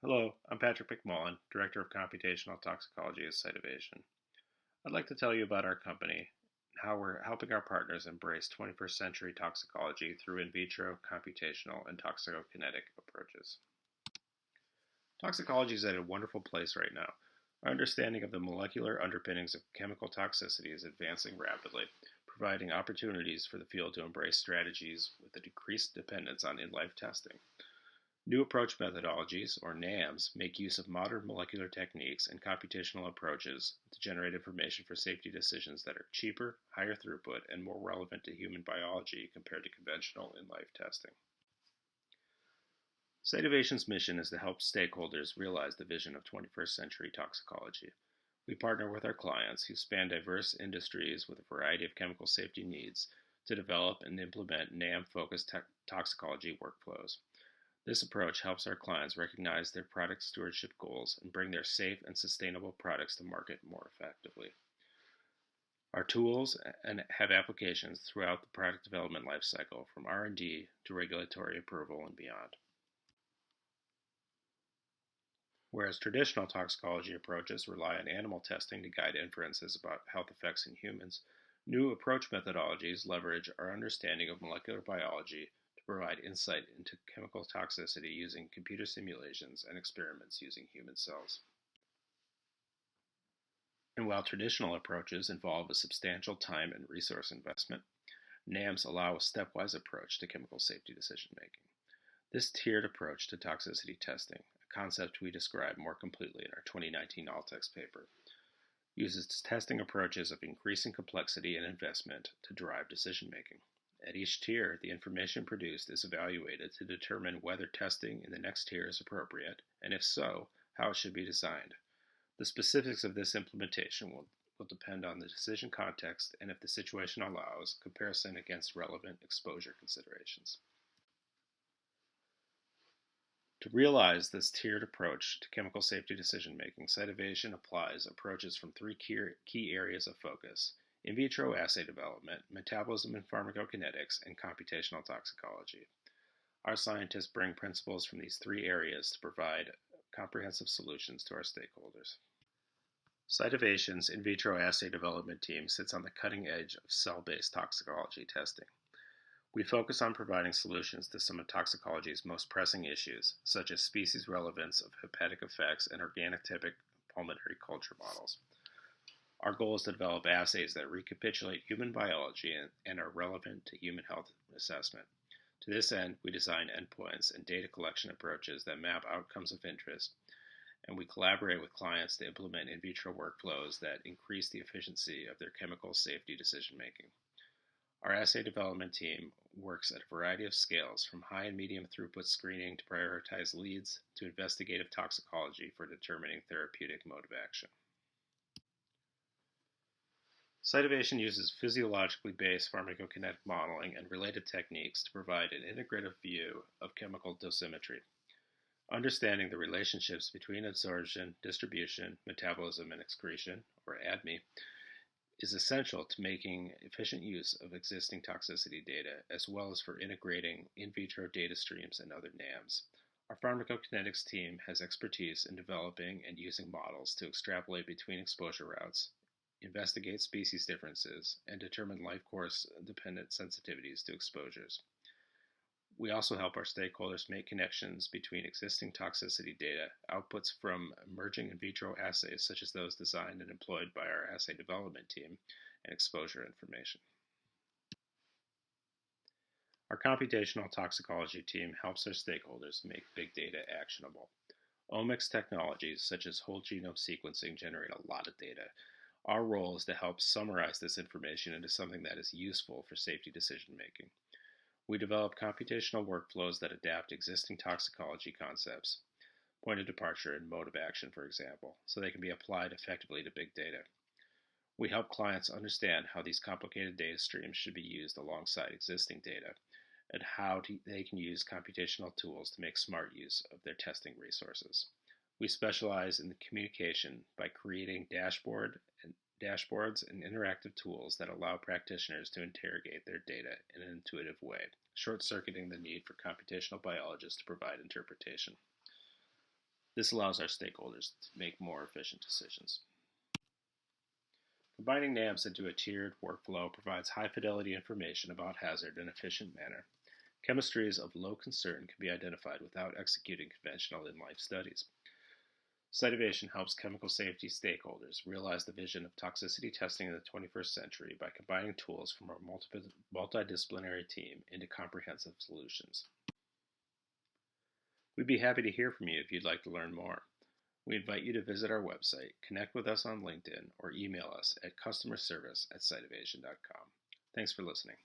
Hello, I'm Patrick McMullen, Director of Computational Toxicology at ScitoVation. I'd like to tell you about our company and how we're helping our partners embrace 21st century toxicology through in vitro, computational, and toxicokinetic approaches. Toxicology is at a wonderful place right now. Our understanding of the molecular underpinnings of chemical toxicity is advancing rapidly, providing opportunities for the field to embrace strategies with a decreased dependence on in-life testing. New approach methodologies, or NAMs, make use of modern molecular techniques and computational approaches to generate information for safety decisions that are cheaper, higher throughput, and more relevant to human biology compared to conventional in-life testing. ScitoVation's mission is to help stakeholders realize the vision of 21st century toxicology. We partner with our clients who span diverse industries with a variety of chemical safety needs to develop and implement NAM-focused toxicology workflows. This approach helps our clients recognize their product stewardship goals and bring their safe and sustainable products to market more effectively. Our tools have applications throughout the product development lifecycle, from R&D to regulatory approval and beyond. Whereas traditional toxicology approaches rely on animal testing to guide inferences about health effects in humans, new approach methodologies leverage our understanding of molecular biology to provide insight into chemical toxicity using computer simulations and experiments using human cells. And while traditional approaches involve a substantial time and resource investment, NAMs allow a stepwise approach to chemical safety decision making. This tiered approach to toxicity testing, a concept we describe more completely in our 2019 Altex paper, uses testing approaches of increasing complexity and investment to drive decision making. At each tier, the information produced is evaluated to determine whether testing in the next tier is appropriate, and if so, how it should be designed. The specifics of this implementation will depend on the decision context and, if the situation allows, comparison against relevant exposure considerations. To realize this tiered approach to chemical safety decision making, ScitoVation applies approaches from three key areas of focus: in vitro assay development, metabolism and pharmacokinetics, and computational toxicology. Our scientists bring principles from these three areas to provide comprehensive solutions to our stakeholders. ScitoVation's in vitro assay development team sits on the cutting edge of cell-based toxicology testing. We focus on providing solutions to some of toxicology's most pressing issues, such as species relevance of hepatic effects and organotypic pulmonary culture models. Our goal is to develop assays that recapitulate human biology and are relevant to human health assessment. To this end, we design endpoints and data collection approaches that map outcomes of interest, and we collaborate with clients to implement in vitro workflows that increase the efficiency of their chemical safety decision making. Our assay development team works at a variety of scales, from high and medium throughput screening to prioritize leads to investigative toxicology for determining therapeutic mode of action. ScitoVation uses physiologically based pharmacokinetic modeling and related techniques to provide an integrative view of chemical dosimetry. Understanding the relationships between absorption, distribution, metabolism, and excretion, or ADME, is essential to making efficient use of existing toxicity data, as well as for integrating in vitro data streams and other NAMs. Our pharmacokinetics team has expertise in developing and using models to extrapolate between exposure routes, investigate species differences, and determine life course dependent sensitivities to exposures. We also help our stakeholders make connections between existing toxicity data, outputs from emerging in vitro assays such as those designed and employed by our assay development team, and exposure information. Our computational toxicology team helps our stakeholders make big data actionable. Omics technologies such as whole genome sequencing generate a lot of data. Our role is to help summarize this information into something that is useful for safety decision making. We develop computational workflows that adapt existing toxicology concepts, point of departure and mode of action, for example, so they can be applied effectively to big data. We help clients understand how these complicated data streams should be used alongside existing data, and how they can use computational tools to make smart use of their testing resources. We specialize in the communication by creating dashboards and interactive tools that allow practitioners to interrogate their data in an intuitive way, short-circuiting the need for computational biologists to provide interpretation. This allows our stakeholders to make more efficient decisions. Combining NAMs into a tiered workflow provides high-fidelity information about hazard in an efficient manner. Chemistries of low concern can be identified without executing conventional in-life studies. ScitoVation helps chemical safety stakeholders realize the vision of toxicity testing in the 21st century by combining tools from our multidisciplinary team into comprehensive solutions. We'd be happy to hear from you if you'd like to learn more. We invite you to visit our website, connect with us on LinkedIn, or email us at customerservice@scitovation.com. Thanks for listening.